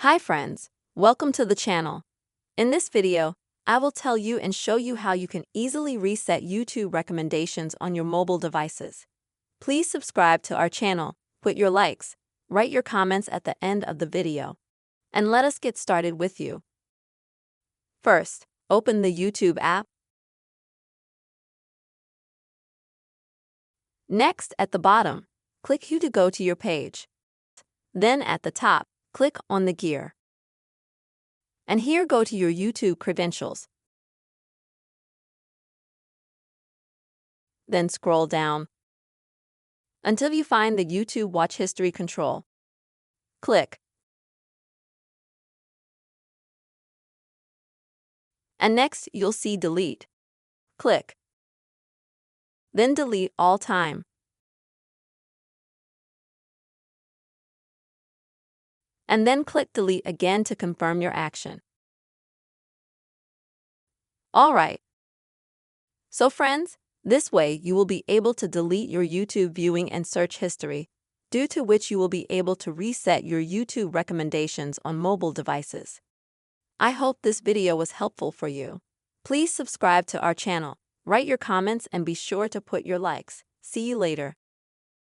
Hi friends, welcome to the channel. In this video, I will tell you and show you how you can easily reset YouTube recommendations on your mobile devices. Please subscribe to our channel, put your likes, write your comments at the end of the video, and let us get started with you. First, open the YouTube app. Next, at the bottom, click Here to go to your page. Then at the top, click on the gear. And here go to your YouTube credentials. Then scroll down until you find the YouTube Watch History control. Click. And next, you'll see Delete. Click. Then delete all time. And then click Delete again to confirm your action. Alright. So friends, this way you will be able to delete your YouTube viewing and search history, due to which you will be able to reset your YouTube recommendations on mobile devices. I hope this video was helpful for you. Please subscribe to our channel, write your comments, and be sure to put your likes. See you later.